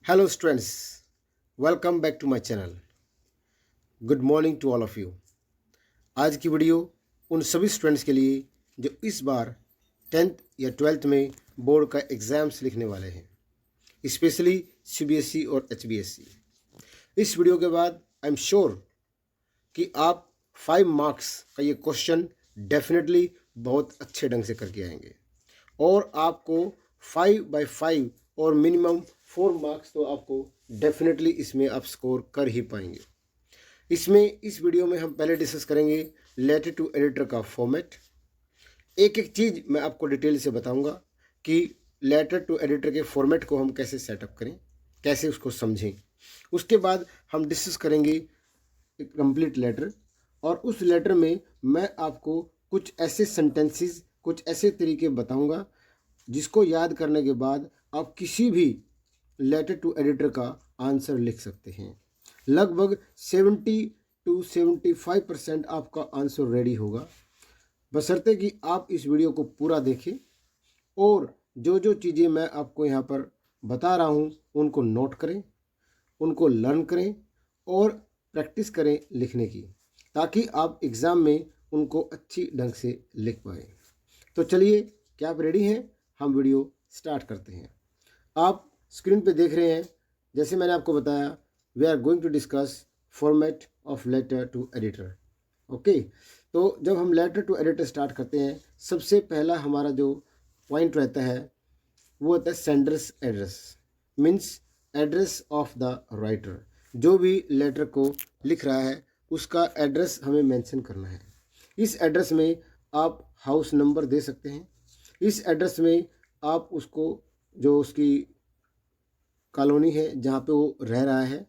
Hello students, welcome back to my channel. Good morning to all of you. आज की video उन सभी students के लिए जो इस बार 10th या 12th में बोर्ड का एग्ज़ाम्स लिखने वाले हैं, स्पेशली सीबीएसई और एचबीएसई। इस वीडियो के बाद आई एम श्योर कि आप 5 मार्क्स का ये क्वेश्चन डेफिनेटली बहुत अच्छे ढंग से करके आएंगे और आपको 5/5 और मिनिमम 4 मार्क्स तो आपको डेफिनेटली इसमें आप स्कोर कर ही पाएंगे। इस वीडियो में हम पहले डिस्कस करेंगे लेटर टू एडिटर का फॉर्मेट। एक एक चीज़ मैं आपको डिटेल से बताऊंगा कि लेटर टू एडिटर के फॉर्मेट को हम कैसे सेटअप करें, कैसे उसको समझें। उसके बाद हम डिस्कस करेंगे कंप्लीट लेटर और उस लेटर में मैं आपको कुछ ऐसे सेंटेंसेस, कुछ ऐसे तरीके बताऊंगा जिसको याद करने के बाद आप किसी भी लेटर टू एडिटर का आंसर लिख सकते हैं। लगभग 70 to 75% आपका आंसर रेडी होगा, बशर्ते कि आप इस वीडियो को पूरा देखें और जो जो चीज़ें मैं आपको यहाँ पर बता रहा हूँ उनको नोट करें, उनको लर्न करें और प्रैक्टिस करें लिखने की, ताकि आप एग्ज़ाम में उनको अच्छी ढंग से लिख पाएँ। तो चलिए, क्या आप रेडी हैं? हम वीडियो स्टार्ट करते हैं। आप स्क्रीन पे देख रहे हैं, जैसे मैंने आपको बताया, we are going to discuss format of letter to editor. Okay, तो जब हम लेटर टू एडिटर स्टार्ट करते हैं, सबसे पहला हमारा जो पॉइंट रहता है वो होता है sender's address, means address of the writer. जो भी लेटर को लिख रहा है उसका एड्रेस हमें मेंशन करना है। इस एड्रेस में आप हाउस नंबर दे सकते हैं, इस एड्रेस में आप उसको जो उसकी कॉलोनी है जहाँ पे वो रह रहा है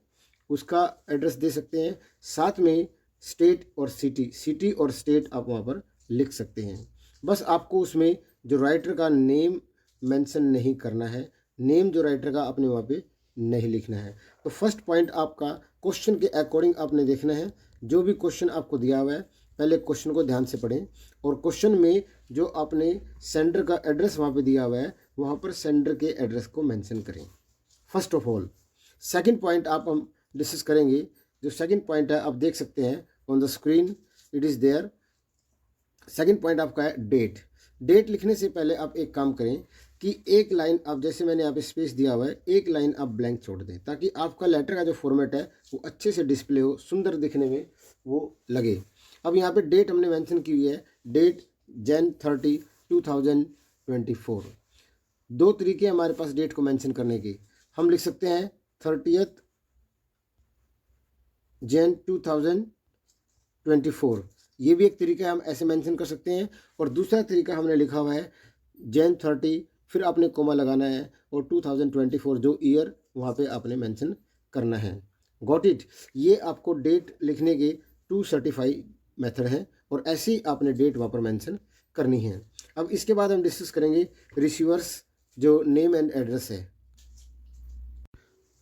उसका एड्रेस दे सकते हैं। साथ में स्टेट और सिटी और स्टेट आप वहाँ पर लिख सकते हैं। बस आपको उसमें जो राइटर का नेम मेंशन नहीं करना है, नेम जो राइटर का आपने वहाँ पे नहीं लिखना है। तो फर्स्ट पॉइंट आपका क्वेश्चन के अकॉर्डिंग आपने देखना है। जो भी क्वेश्चन आपको दिया हुआ है, पहले क्वेश्चन को ध्यान से पढ़ें और क्वेश्चन में जो आपने सेंडर का एड्रेस वहाँ पे दिया हुआ है वहाँ पर सेंडर के एड्रेस को मेंशन करें first of all. Second point आप हम डिस्कस करेंगे। जो सेकंड पॉइंट है आप देख सकते हैं on the screen, it is there. Second point आपका है डेट। डेट लिखने से पहले आप एक काम करें कि एक लाइन आप, जैसे मैंने यहाँ पे स्पेस दिया हुआ है, एक लाइन आप ब्लैंक छोड़ दें ताकि आपका लेटर का जो फॉर्मेट है वो अच्छे से डिस्प्ले हो, सुंदर दिखने में वो लगे। अब यहाँ पे डेट हमने मेंशन की हुई है, डेट Jan 30, 2024। दो तरीके हमारे पास डेट को मेंशन करने के। हम लिख सकते हैं 30th Jan 2024, ये भी एक तरीका हम ऐसे मेंशन कर सकते हैं। और दूसरा तरीका हमने लिखा हुआ है Jan 30, फिर आपने कोमा लगाना है और 2024 जो ईयर वहाँ पे आपने मेंशन करना है। Got it? ये आपको डेट लिखने के 2 सर्टिफाई मेथड हैं और ऐसे ही आपने डेट वहाँ पर मेंशन करनी है। अब इसके बाद हम डिस्कस करेंगे रिसीवर्स जो नेम एंड एड्रेस है।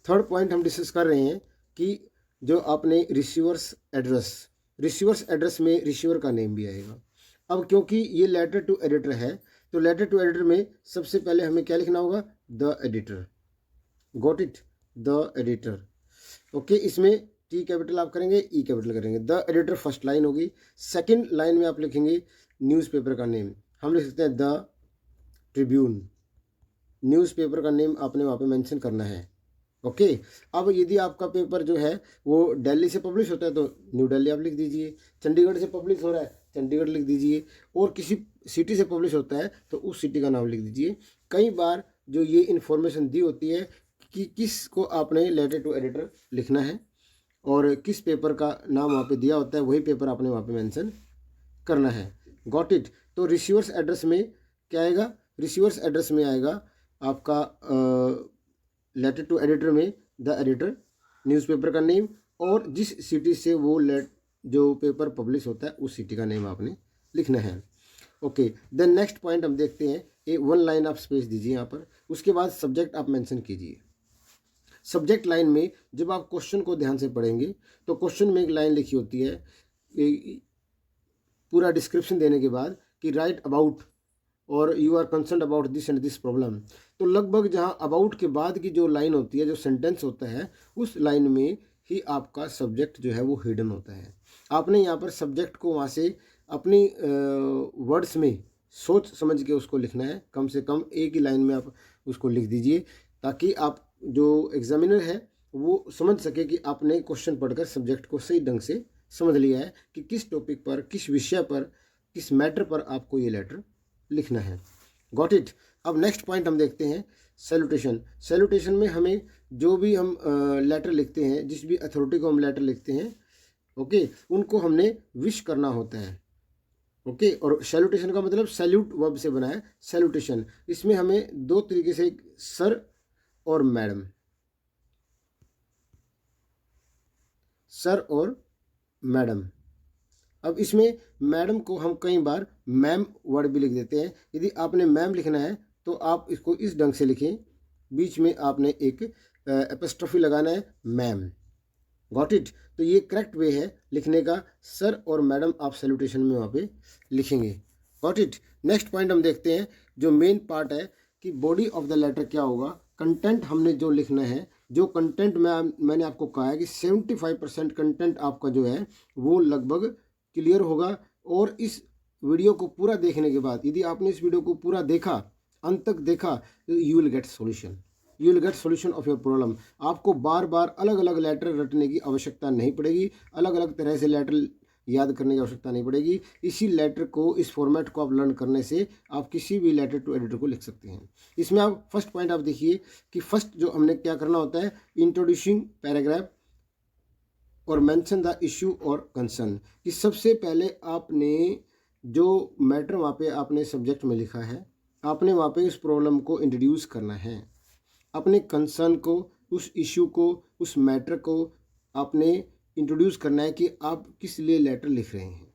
थर्ड पॉइंट हम डिस्कस कर रहे हैं कि जो आपने रिसीवर्स एड्रेस में रिसीवर का नेम भी आएगा। अब क्योंकि ये लेटर टू एडिटर है तो लेटर टू एडिटर में सबसे पहले हमें क्या लिखना होगा? The editor. Got it? The editor. Okay, इसमें टी कैपिटल आप करेंगे, ई कैपिटल करेंगे। द एडिटर फर्स्ट लाइन होगी। सेकंड लाइन में आप लिखेंगे न्यूज़पेपर का नेम। हम लिख सकते हैं द ट्रिब्यून। न्यूज़पेपर का नेम आपने वहाँ पे मेंशन करना है। ओके, अब यदि आपका पेपर जो है वो दिल्ली से पब्लिश होता है तो न्यू दिल्ली आप लिख दीजिए, चंडीगढ़ से पब्लिश हो रहा है चंडीगढ़ लिख दीजिए, और किसी सिटी से पब्लिश होता है तो उस सिटी का नाम लिख दीजिए। कई बार जो ये इन्फॉर्मेशन दी होती है कि किस को आपने लेटर टू एडिटर लिखना है और किस पेपर का नाम वहाँ पे दिया होता है, वही पेपर आपने वहाँ पे मेंशन करना है। Got it? तो रिसीवर्स एड्रेस में क्या आएगा? रिसीवर्स एड्रेस में आएगा आपका लेटर टू एडिटर में द एडिटर, न्यूज़पेपर का नेम और जिस सिटी से वो जो पेपर पब्लिश होता है उस सिटी का नेम आपने लिखना है। ओके, देन नेक्स्ट पॉइंट हम देखते हैं। एक 1 लाइन आप स्पेस दीजिए यहाँ पर, उसके बाद सब्जेक्ट आप मेंशन कीजिए। सब्जेक्ट लाइन में जब आप क्वेश्चन को ध्यान से पढ़ेंगे तो क्वेश्चन में एक लाइन लिखी होती है पूरा डिस्क्रिप्शन देने के बाद कि राइट अबाउट और you are concern about this and this problem. तो लगभग जहाँ अबाउट के बाद की जो लाइन होती है, जो सेंटेंस होता है, उस लाइन में ही आपका सब्जेक्ट जो है वो हिडन होता है। आपने यहाँ पर सब्जेक्ट को वहाँ से अपनी वर्ड्स में सोच समझ के उसको लिखना है। कम से कम एक ही लाइन में आप उसको लिख दीजिए, ताकि आप जो एग्जामिनर है वो समझ सके कि आपने क्वेश्चन पढ़कर सब्जेक्ट को सही ढंग से समझ लिया है कि किस टॉपिक पर, किस विषय पर, किस मैटर पर आपको ये लेटर लिखना है। Got it. अब नेक्स्ट पॉइंट हम देखते हैं, सैल्यूटेशन। सैल्यूटेशन में हमें जो भी हम लेटर लिखते हैं, जिस भी अथॉरिटी को हम लेटर लिखते हैं, ओके, उनको हमने विश करना होता है। ओके, और सैल्यूटेशन का मतलब सैल्यूट वर्ब से बना है, सैल्यूटेशन। इसमें हमें दो तरीके से, सर और मैडम, सर और मैडम। अब इसमें मैडम को हम कई बार मैम वर्ड भी लिख देते हैं। यदि आपने मैम लिखना है तो आप इसको इस ढंग से लिखें, बीच में आपने एक एपोस्ट्रोफी लगाना है, मैम। Got it. तो ये करेक्ट वे है लिखने का, सर और मैडम आप सैल्यूटेशन में वहाँ पे लिखेंगे। Got it. नेक्स्ट पॉइंट हम देखते हैं, जो मेन पार्ट है कि बॉडी ऑफ द लेटर क्या होगा। कंटेंट हमने जो लिखना है, जो कंटेंट मैंने आपको कहा है कि 75% कंटेंट आपका जो है वो लगभग क्लियर होगा। और इस वीडियो को पूरा देखने के बाद, यदि आपने इस वीडियो को पूरा देखा, अंत तक देखा, तो you will get solution, you will get solution of your problem. आपको बार बार अलग अलग लेटर रटने की आवश्यकता नहीं पड़ेगी, अलग अलग तरह से लेटर याद करने की आवश्यकता नहीं पड़ेगी। इसी लेटर को, इस फॉर्मेट को आप लर्न करने से आप किसी भी लेटर टू एडिटर को लिख सकते हैं। इसमें आप फर्स्ट पॉइंट आप देखिए कि फर्स्ट जो हमने क्या करना होता है, इंट्रोड्यूसिंग पैराग्राफ और मेंशन द इश्यू और कंसर्न। कि सबसे पहले आपने जो मैटर वहाँ पे आपने सब्जेक्ट में लिखा है, आपने वहाँ पे उस प्रॉब्लम को इंट्रोड्यूस करना है, अपने कंसर्न को, उस इश्यू को, उस मैटर को आपने इंट्रोड्यूस करना है कि आप किस लिए लेटर लिख रहे हैं।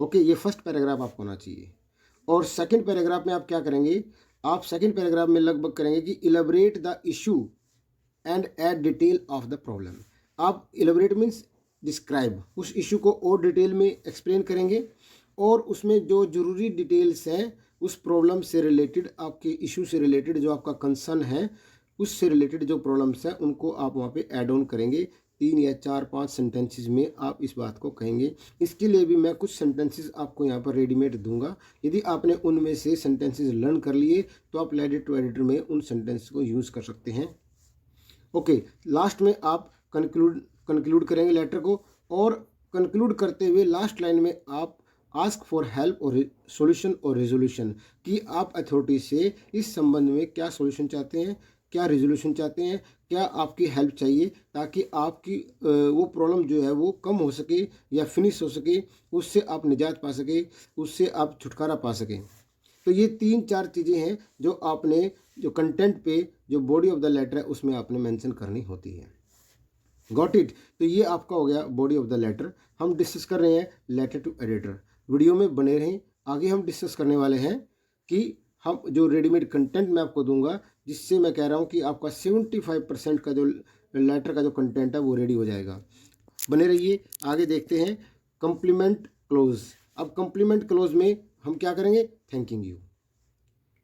ओके, ये फर्स्ट पैराग्राफ आपको होना चाहिए। और सेकंड पैराग्राफ में आप क्या करेंगे, आप सेकंड पैराग्राफ में लगभग करेंगे कि elaborate the issue and add detail of the problem. आप इलेबरेट मीन्स डिस्क्राइब, उस इशू को और डिटेल में एक्सप्लेन करेंगे, और उसमें जो जरूरी डिटेल्स हैं उस प्रॉब्लम से रिलेटेड, आपके इशू से रिलेटेड, जो आपका कंसर्न है उससे रिलेटेड जो प्रॉब्लम्स हैं उनको आप वहाँ पे ऐड ऑन करेंगे। 3 या 4, 5 सेंटेंसेस में आप इस बात को कहेंगे। इसके लिए भी मैं कुछ सेंटेंसेस आपको यहाँ पर रेडीमेड दूंगा। यदि आपने उनमें से सेंटेंसेस लर्न कर लिए तो आप लेटर टू एडिटर में उन सेंटेंस को यूज़ कर सकते हैं। ओके, लास्ट में आप कंक्लूड करेंगे लेटर को, और कंक्लूड करते हुए लास्ट लाइन में आप आस्क फॉर हेल्प और सॉल्यूशन और रेजोल्यूशन, कि आप अथॉरिटी से इस संबंध में क्या सॉल्यूशन चाहते हैं, क्या रेजोल्यूशन चाहते हैं, क्या आपकी हेल्प चाहिए, ताकि आपकी वो प्रॉब्लम जो है वो कम हो सके या फिनिश हो सके, उससे आप निजात पा सके, उससे आप छुटकारा पा सकें। तो ये 3-4 चीज़ें हैं जो आपने, जो कंटेंट पे, जो बॉडी ऑफ द लेटर है उसमें आपने मेंशन करनी होती है। Got it. तो ये आपका हो गया बॉडी ऑफ द लेटर। हम डिस्कस कर रहे हैं लेटर टू एडिटर। वीडियो में बने रहें, आगे हम डिस्कस करने वाले हैं कि हम जो रेडीमेड कंटेंट मैं आपको दूंगा, जिससे मैं कह रहा हूँ कि आपका 75% का जो लेटर का जो कंटेंट है वो रेडी हो जाएगा। बने रहिए, आगे देखते हैं कम्प्लीमेंट क्लोज। अब कम्प्लीमेंट क्लोज में हम क्या करेंगे, thanking you.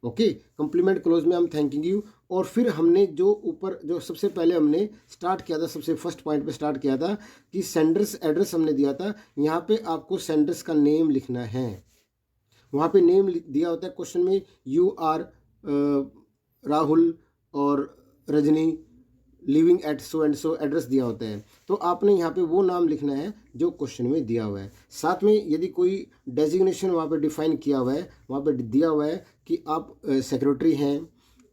Okay, complement close में हम थैंकिंग यू, और फिर हमने जो ऊपर जो सबसे पहले हमने स्टार्ट किया था, सबसे फर्स्ट पॉइंट पे स्टार्ट किया था कि सेंडर्स एड्रेस हमने दिया था। यहाँ पे आपको सेंडर्स का नेम लिखना है। वहाँ पे नेम दिया होता है क्वेश्चन में, यू आर राहुल और Rajni living at so and so, address दिया होता है। तो आपने यहाँ पे वो नाम लिखना है जो क्वेश्चन में दिया हुआ है। साथ में यदि कोई डेजिग्नेशन वहाँ पे डिफाइन किया हुआ है, वहाँ पे दिया हुआ है कि आप सेक्रेटरी हैं,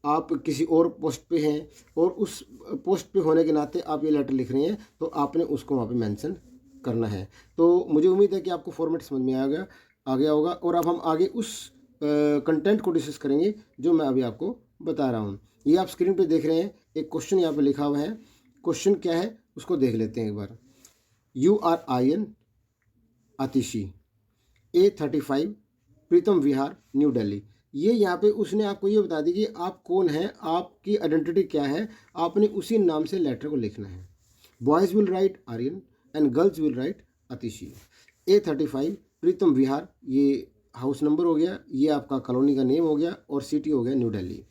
आप किसी और पोस्ट पे हैं, और उस पोस्ट पे होने के नाते आप ये लेटर लिख रहे हैं, तो आपने उसको वहाँ पे मेंशन करना है। तो मुझे उम्मीद है कि आपको फॉर्मेट समझ में आ गया होगा। और अब हम आगे उस कंटेंट को डिस्कस करेंगे जो मैं अभी आपको बता रहा हूँ। ये आप स्क्रीन पे देख रहे हैं, एक क्वेश्चन यहाँ पे लिखा हुआ है। क्वेश्चन क्या है उसको देख लेते हैं एक बार। यू आर आयन आतिशी, A35 प्रीतम विहार न्यू दिल्ली। ये यहाँ पे उसने आपको ये बता दी कि आप कौन हैं, आपकी आइडेंटिटी क्या है, आपने उसी नाम से लेटर को लिखना है। Boys will write Aryan and girls will write Atishi. A35 Pritam Vihar, ये हाउस नंबर हो गया, ये आपका कॉलोनी का नेम हो गया और सिटी हो गया new Delhi.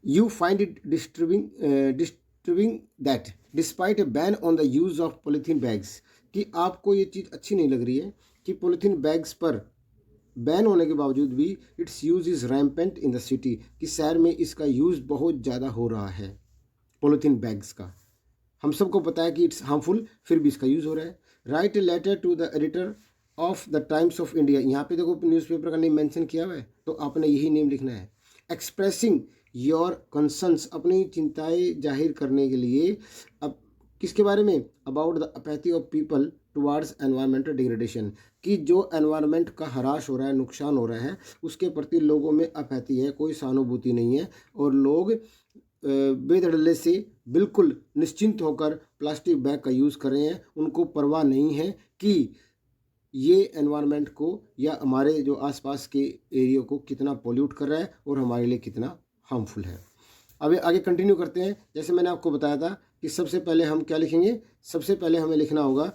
You find it disturbing that despite A ban on the use of polythene bags, कि आपको ये चीज़ अच्छी नहीं लग रही है कि पॉलीथीन बैग्स पर बैन होने के बावजूद भी it's use is rampant in the city, कि शहर में इसका यूज़ बहुत ज़्यादा हो रहा है पॉलीथीन बैग्स का। हम सबको पता है कि इट्स हार्मफुल, फिर भी इसका यूज़ हो रहा है। Write a letter to the editor of the Times of India, यहाँ पे देखो न्यूज़पेपर का नेम मेंशन किया हुआ है, तो आपने यही नेम लिखना है। एक्सप्रेसिंग योर कंसर्न्स, अपनी चिंताएं जाहिर करने के लिए। अब किसके बारे में? About the apathy of people towards environmental degradation, कि जो एनवायरनमेंट का ह्रास हो रहा है, नुकसान हो रहा है, उसके प्रति लोगों में अपैथी है, कोई सहानुभूति नहीं है, और लोग बेधड़ल्ले से बिल्कुल निश्चिंत होकर प्लास्टिक बैग का यूज़ कर रहे हैं। उनको परवाह नहीं है कि ये एनवायरनमेंट को या हमारे जो आसपास के एरिया को कितना पोल्यूट कर रहा है और हमारे लिए कितना हार्मफुल है। अब आगे कंटिन्यू करते हैं। जैसे मैंने आपको बताया था कि सबसे पहले हम क्या लिखेंगे, सबसे पहले हमें लिखना होगा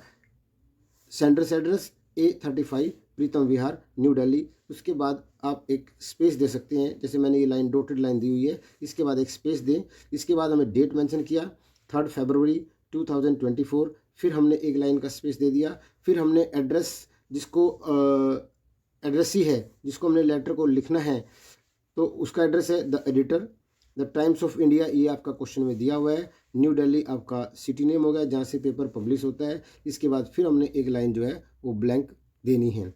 sender's address A35 Pritam Vihar new Delhi. उसके बाद आप एक स्पेस दे सकते हैं, जैसे मैंने ये लाइन डॉटेड लाइन दी हुई है, इसके बाद एक स्पेस दें। इसके बाद हमें डेट मेंशन किया 3 फरवरी 2024, फिर हमने एक लाइन का स्पेस दे दिया। फिर हमने एड्रेस, जिसको एड्रेस ही है जिसको हमने लेटर को लिखना है, तो उसका एड्रेस है the editor the Times of India, ये आपका क्वेश्चन में दिया हुआ है। न्यू दिल्ली आपका सिटी नेम हो गया जहाँ से पेपर पब्लिश होता है। इसके बाद फिर हमने एक लाइन जो है वो ब्लैंक देनी है,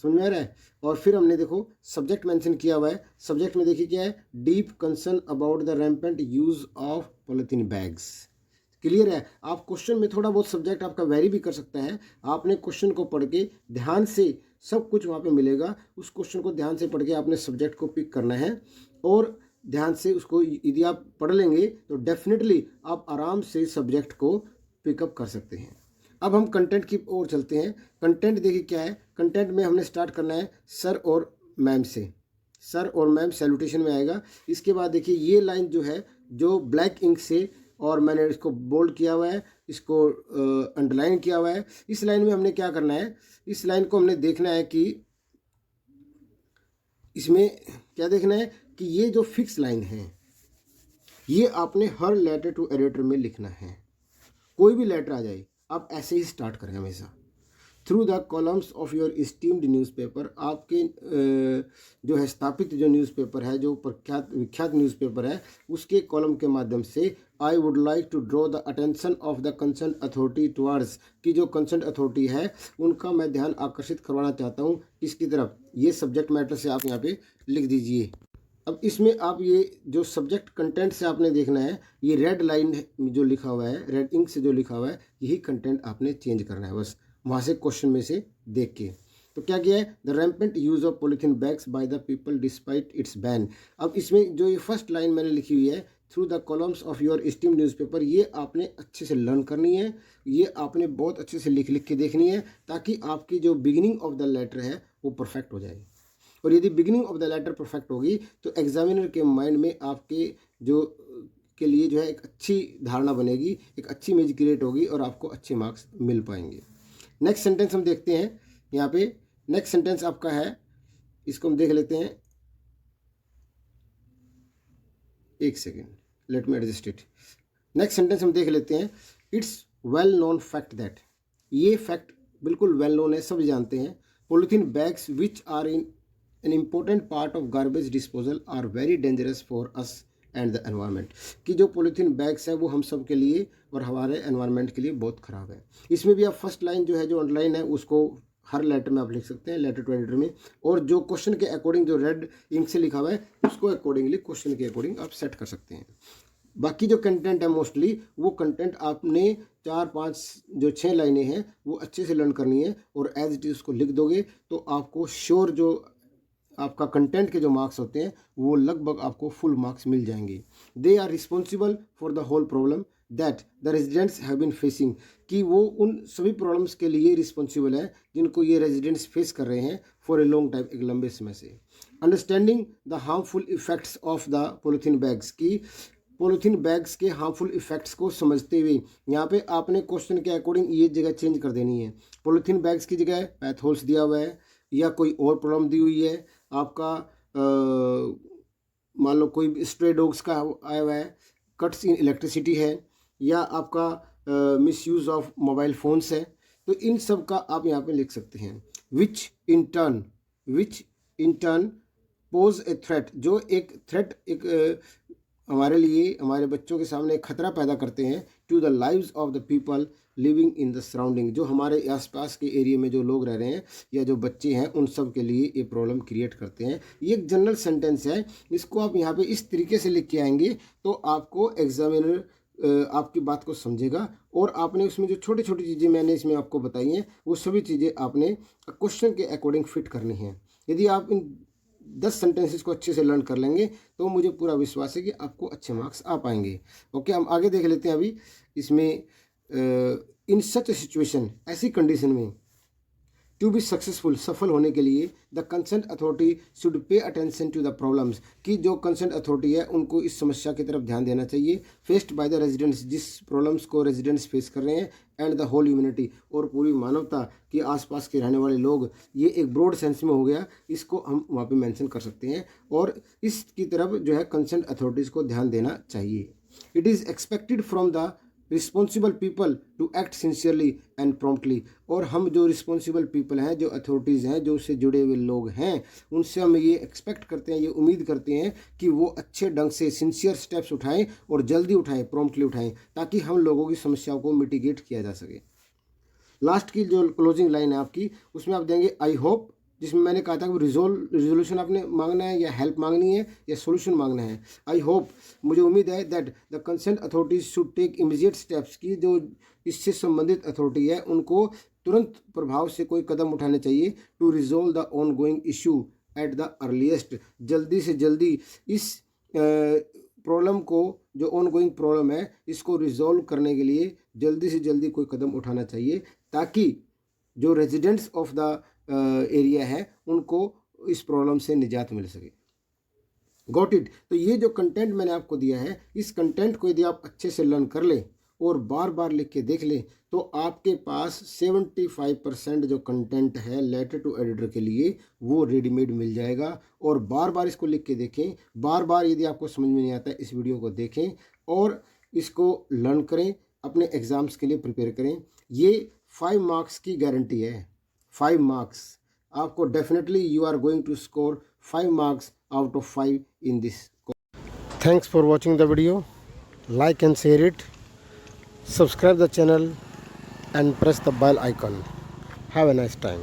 समझ में आ रहा है। और फिर हमने देखो सब्जेक्ट मेंशन किया हुआ है। सब्जेक्ट में देखिए क्या है, deep concern about the rampant use of polythene bags. Clear है। आप क्वेश्चन में थोड़ा बहुत सब्जेक्ट आपका वेरी भी कर सकता है। आपने क्वेश्चन को पढ़ के ध्यान से, सब कुछ वहाँ पे मिलेगा, उस क्वेश्चन को ध्यान से पढ़ के आपने सब्जेक्ट को पिक करना है, और ध्यान से उसको यदि आप पढ़ लेंगे तो डेफिनेटली आप आराम से सब्जेक्ट को पिकअप कर सकते हैं। अब हम कंटेंट की ओर चलते हैं। कंटेंट देखिए क्या है। कंटेंट में हमने स्टार्ट करना है सर और मैम से। सर और मैम सैल्यूटेशन में आएगा। इसके बाद देखिए ये लाइन जो है, जो ब्लैक इंक से, और मैंने इसको बोल्ड किया हुआ है, इसको अंडरलाइन किया हुआ है। इस लाइन में हमने क्या करना है, इस लाइन को हमने देखना है कि इसमें क्या देखना है कि ये जो फिक्स लाइन है ये आपने हर लेटर टू एडिटर में लिखना है। कोई भी लेटर आ जाए आप ऐसे ही स्टार्ट करें हमेशा। Through the columns of your steamed newspaper, आपके जो है स्थापित जो न्यूज़पेपर है, जो प्रख्यात विख्यात न्यूज़पेपर है, उसके कॉलम के माध्यम से I would like to draw the attention of the concern authority towards, की जो कंसर्न अथॉरिटी है उनका मैं ध्यान आकर्षित करवाना चाहता हूँ किसकी तरफ। ये सब्जेक्ट मैटर से आप यहाँ पे लिख दीजिए। अब इसमें आप ये जो सब्जेक्ट कंटेंट से आपने देखना है, ये रेड लाइन जो लिखा हुआ है, रेड इंक से जो लिखा हुआ है, यही कंटेंट आपने चेंज करना है बस, वहाँ से क्वेश्चन में से देख के। तो क्या किया है, the rampant use of polythene bags by the people despite it's ban. अब इसमें जो ये फर्स्ट लाइन मैंने लिखी हुई है, through the columns of your steam newspaper, ये आपने अच्छे से लर्न करनी है, ये आपने बहुत अच्छे से लिख लिख के देखनी है, ताकि आपकी जो बिगिनिंग ऑफ द लेटर है वो परफेक्ट हो जाए। और यदि beginning of the letter perfect होगी तो एग्जामिनर के माइंड में आपके जो के लिए जो है एक अच्छी धारणा बनेगी, एक अच्छी इमेज क्रिएट होगी और आपको अच्छे मार्क्स मिल पाएंगे। नेक्स्ट सेंटेंस हम देखते हैं। यहाँ पे नेक्स्ट सेंटेंस आपका है, इसको हम देख लेते हैं। एक second, let me adjust it. Next sentence हम देख लेते हैं। It's well known fact that, ये फैक्ट बिल्कुल वेल नोन है, सब जानते हैं। Polythene bags which are in an important part of garbage disposal are very dangerous for us and the environment, कि जो पॉलीथीन बैग्स है वो हम सब के लिए और हमारे एनवायरनमेंट के लिए बहुत ख़राब है। इसमें भी आप फर्स्ट लाइन जो है, जो अंडरलाइन है, उसको हर लेटर में आप लिख सकते हैं, लेटर टू एडिटर में, और जो क्वेश्चन के अकॉर्डिंग जो रेड इंक से लिखा हुआ है उसको अकॉर्डिंगली क्वेश्चन के अकॉर्डिंग आप सेट कर सकते हैं। बाकी जो कंटेंट है मोस्टली वो कंटेंट आपने 4-5 जो 6 लाइनें हैं वो अच्छे से लर्न करनी है, और एज इट इज उसको लिख दोगे तो आपको श्योर जो आपका कंटेंट के जो मार्क्स होते हैं वो लगभग आपको फुल मार्क्स मिल जाएंगे। They are responsible for the whole problem that the residents have been facing, कि वो उन सभी प्रॉब्लम्स के लिए रिस्पॉन्सिबल है जिनको ये रेजिडेंट्स फेस कर रहे हैं फॉर ए लॉन्ग टाइम, एक लंबे समय से। Understanding the harmful effects of the polythene bags, की पॉलीथीन बैग्स के हार्मफुल इफेक्ट्स को समझते हुए, यहाँ पे आपने क्वेश्चन के अकॉर्डिंग ये जगह चेंज कर देनी है। पॉलीथीन बैग्स की जगह पैथोल्स दिया हुआ है, या कोई और प्रॉब्लम दी हुई है, आपका मान लो कोई स्ट्रे डॉग्स का आया हुआ है, कट्स इन इलेक्ट्रिसिटी है, या आपका miss use of mobile phones है, तो इन सब का आप यहाँ पे लिख सकते हैं। Which in turn pose a threat, जो एक थ्रेट हमारे लिए, हमारे बच्चों के सामने एक खतरा पैदा करते हैं, to the lives of the people living in the surrounding, जो हमारे आसपास के एरिया में जो लोग रह रहे हैं या जो बच्चे हैं उन सब के लिए ये प्रॉब्लम क्रिएट करते हैं। ये एक जनरल सेंटेंस है, इसको आप यहाँ पे इस तरीके से लिख के आएंगे तो आपको एग्जामिनर आपकी बात को समझेगा, और आपने उसमें जो छोटी छोटी चीज़ें मैंने इसमें आपको बताई हैं वो सभी चीज़ें आपने क्वेश्चन के अकॉर्डिंग फिट करनी है। यदि आप इन 10 सेंटेंसेस को अच्छे से लर्न कर लेंगे तो मुझे पूरा विश्वास है कि आपको अच्छे मार्क्स आ पाएंगे। ओके, हम आगे देख लेते हैं। अभी इसमें इन सच सिचुएशन, ऐसी कंडीशन में, टू बी सक्सेसफुल, सफल होने के लिए, the concern authority should pay attention to the problems, कि जो कंसर्न अथॉरिटी है उनको इस समस्या की तरफ ध्यान देना चाहिए, फेस्ड बाय द रेजिडेंट्स, जिस प्रॉब्लम्स को रेजिडेंट्स फेस कर रहे हैं, एंड द होल ह्यूमैनिटी, और पूरी मानवता के आसपास के रहने वाले लोग। ये एक ब्रॉड सेंस में हो गया, इसको हम वहाँ पे मेंशन कर सकते हैं, और इसकी तरफ जो है कंसर्न अथॉरिटीज़ को ध्यान देना चाहिए। It is expected from the responsible people to act sincerely and promptly, और हम जो रिस्पॉन्सिबल पीपल हैं, जो अथॉरिटीज़ हैं, जो उससे जुड़े हुए लोग हैं, उनसे हम ये एक्सपेक्ट करते हैं, ये उम्मीद करते हैं कि वो अच्छे ढंग से सिंसियर स्टेप्स उठाएं और जल्दी उठाएं, प्रॉम्प्टली उठाएं, ताकि हम लोगों की समस्याओं को मिटिगेट किया जा सके। लास्ट की जो क्लोजिंग लाइन है आपकी, उसमें आप देंगे आई होप, जिसमें मैंने कहा था कि रिजोल्यूशन आपने मांगना है या हेल्प मांगनी है या सोल्यूशन मांगना है। आई होप, मुझे उम्मीद है, that the concern authorities should take immediate steps, की जो इससे संबंधित अथॉरिटी है उनको तुरंत प्रभाव से कोई कदम उठाने चाहिए, to resolve the ongoing issue at the earliest, जल्दी से जल्दी इस प्रॉब्लम को, जो ऑन गोइंग प्रॉब्लम है, इसको रिजोल्व करने के लिए जल्दी से जल्दी कोई कदम उठाना चाहिए, ताकि जो रेजिडेंट्स ऑफ द एरिया है उनको इस प्रॉब्लम से निजात मिल सके। Got it. तो ये जो कंटेंट मैंने आपको दिया है, इस कंटेंट को यदि आप अच्छे से लर्न कर लें और बार बार लिख के देख लें, तो आपके पास 75% जो कंटेंट है लेटर टू एडिटर के लिए वो रेडीमेड मिल जाएगा। और बार बार इसको लिख के देखें, बार बार यदि आपको समझ में नहीं आता है, इस वीडियो को देखें और इसको लर्न करें, अपने एग्ज़ाम्स के लिए प्रिपेयर करें। ये 5 मार्क्स की गारंटी है, 5 मार्क्स आपको definitely, you are going to score 5 marks out of 5 in this. Thanks for watching the video. Like and share it. Subscribe the channel and press the bell icon. Have a nice time.